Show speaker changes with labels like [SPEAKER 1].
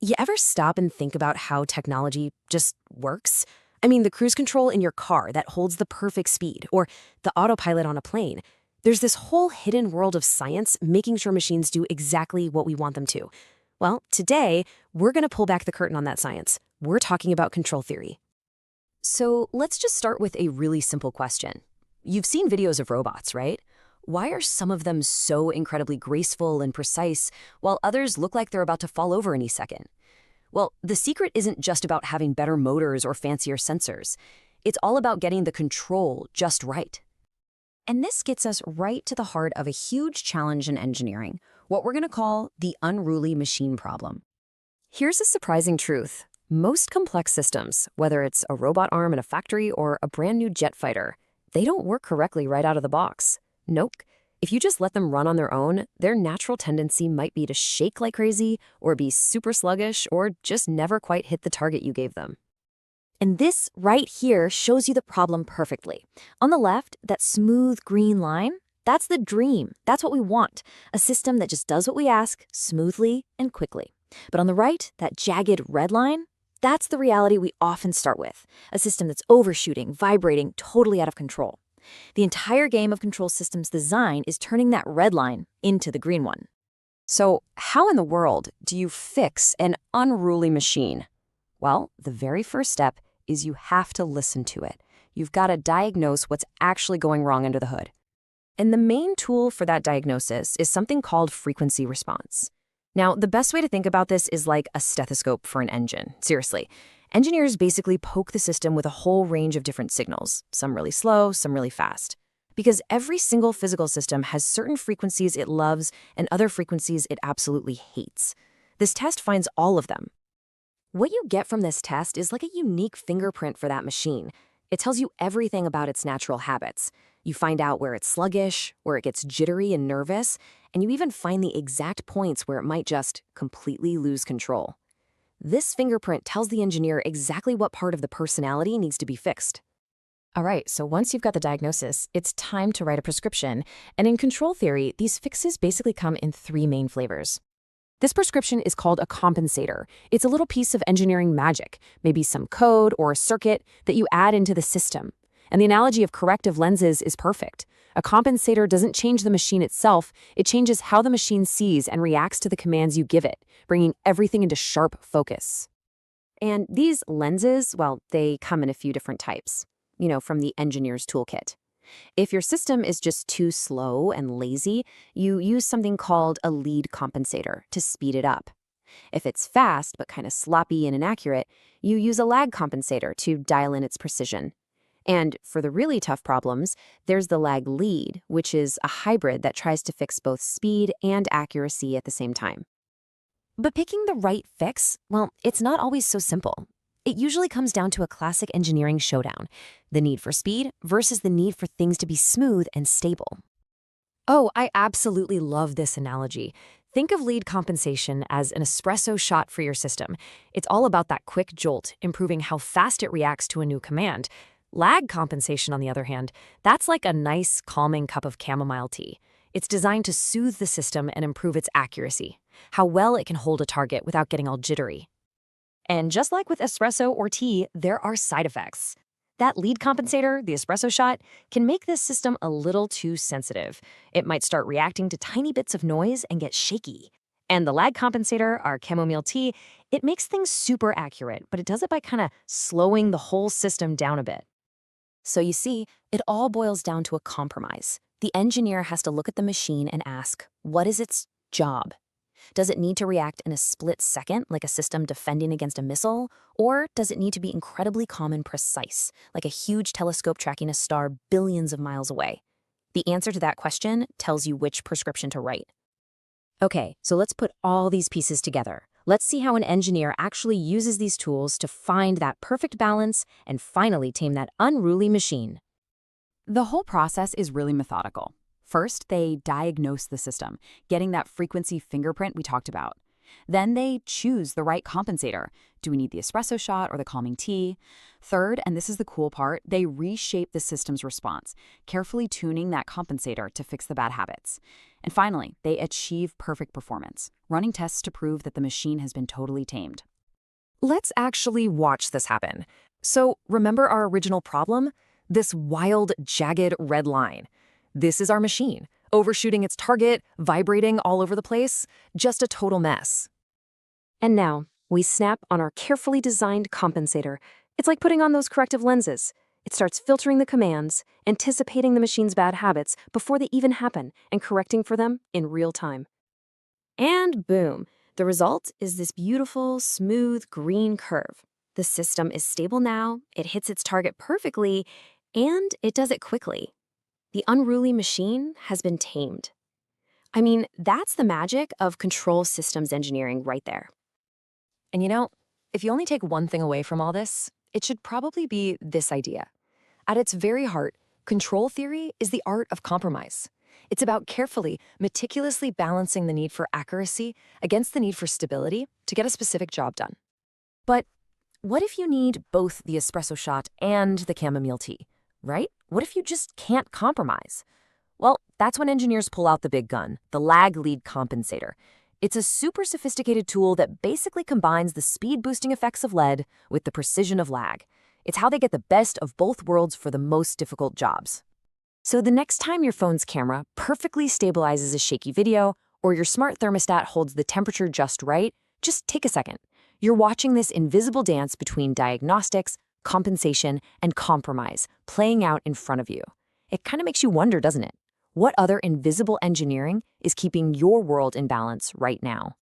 [SPEAKER 1] You ever stop and think about how technology just works? I mean, the cruise control in your car that holds the perfect speed, or the autopilot on a plane. There's this whole hidden world of science making sure machines do exactly what we want them to. Well, today, we're going to pull back the curtain on that science. We're talking about control theory. So let's just start with a really simple question. You've seen videos of robots, right? Why are some of them so incredibly graceful and precise, while others look like they're about to fall over any second? Well, the secret isn't just about having better motors or fancier sensors. It's all about getting the control just right. And this gets us right to the heart of a huge challenge in engineering, what we're going to call the unruly machine problem. Here's a surprising truth. Most complex systems, whether it's a robot arm in a factory or a brand new jet fighter, they don't work correctly right out of the box. Nope. If you just let them run on their own, their natural tendency might be to shake like crazy, or be super sluggish, or just never quite hit the target you gave them.
[SPEAKER 2] And this right here shows you the problem perfectly. On the left, that smooth green line, that's the dream. That's what we want. A system that just does what we ask, smoothly and quickly. But on the right, that jagged red line, that's the reality we often start with. A system that's overshooting, vibrating, totally out of control. The entire game of control systems design is turning that red line into the green one.
[SPEAKER 1] So how in the world do you fix an unruly machine? Well, the very first step is you have to listen to it. You've got to diagnose what's actually going wrong under the hood. And the main tool for that diagnosis is something called frequency response. Now, the best way to think about this is like a stethoscope for an engine. Seriously. Engineers basically poke the system with a whole range of different signals, some really slow, some really fast. Because every single physical system has certain frequencies it loves and other frequencies it absolutely hates. This test finds all of them. What you get from this test is like a unique fingerprint for that machine. It tells you everything about its natural habits. You find out where it's sluggish, where it gets jittery and nervous, and you even find the exact points where it might just completely lose control. This fingerprint tells the engineer exactly what part of the personality needs to be fixed. All right, so once you've got the diagnosis, it's time to write a prescription. And in control theory, these fixes basically come in three main flavors. This prescription is called a compensator. It's a little piece of engineering magic, maybe some code or a circuit that you add into the system. And the analogy of corrective lenses is perfect. A compensator doesn't change the machine itself, it changes how the machine sees and reacts to the commands you give it, bringing everything into sharp focus. And these lenses, well, they come in a few different types, from the engineer's toolkit. If your system is just too slow and lazy, you use something called a lead compensator to speed it up. If it's fast but kind of sloppy and inaccurate, you use a lag compensator to dial in its precision. And for the really tough problems, there's the lag lead, which is a hybrid that tries to fix both speed and accuracy at the same time. But picking the right fix, well, it's not always so simple. It usually comes down to a classic engineering showdown, the need for speed versus the need for things to be smooth and stable. Oh, I absolutely love this analogy. Think of lead compensation as an espresso shot for your system. It's all about that quick jolt, improving how fast it reacts to a new command. Lag compensation, on the other hand, that's like a nice, calming cup of chamomile tea. It's designed to soothe the system and improve its accuracy, how well it can hold a target without getting all jittery. And just like with espresso or tea, there are side effects. That lead compensator, the espresso shot, can make this system a little too sensitive. It might start reacting to tiny bits of noise and get shaky. And the lag compensator, our chamomile tea, it makes things super accurate, but it does it by kind of slowing the whole system down a bit. So you see, it all boils down to a compromise. The engineer has to look at the machine and ask, what is its job? Does it need to react in a split second, like a system defending against a missile? Or does it need to be incredibly calm and precise, like a huge telescope tracking a star billions of miles away? The answer to that question tells you which prescription to write. Okay, so let's put all these pieces together. Let's see how an engineer actually uses these tools to find that perfect balance and finally tame that unruly machine.
[SPEAKER 3] The whole process is really methodical. First, they diagnose the system, getting that frequency fingerprint we talked about. Then they choose the right compensator. Do we need the espresso shot or the calming tea? Third, and this is the cool part, they reshape the system's response, carefully tuning that compensator to fix the bad habits. And finally, they achieve perfect performance, running tests to prove that the machine has been totally tamed.
[SPEAKER 1] Let's actually watch this happen. So remember our original problem? This wild, jagged red line. This is our machine, overshooting its target, vibrating all over the place, just a total mess. And now, we snap on our carefully designed compensator. It's like putting on those corrective lenses. It starts filtering the commands, anticipating the machine's bad habits before they even happen, and correcting for them in real time. And boom, the result is this beautiful, smooth, green curve. The system is stable now, it hits its target perfectly, and it does it quickly. The unruly machine has been tamed. I mean, that's the magic of control systems engineering right there. And you know, if you only take one thing away from all this, it should probably be this idea. At its very heart, control theory is the art of compromise. It's about carefully, meticulously balancing the need for accuracy against the need for stability to get a specific job done. But what if you need both the espresso shot and the chamomile tea, right? What if you just can't compromise? Well, that's when engineers pull out the big gun, the lag lead compensator. It's a super sophisticated tool that basically combines the speed-boosting effects of lead with the precision of lag. It's how they get the best of both worlds for the most difficult jobs. So the next time your phone's camera perfectly stabilizes a shaky video, or your smart thermostat holds the temperature just right, just take a second. You're watching this invisible dance between diagnostics, compensation, and compromise playing out in front of you. It kind of makes you wonder, doesn't it? What other invisible engineering is keeping your world in balance right now?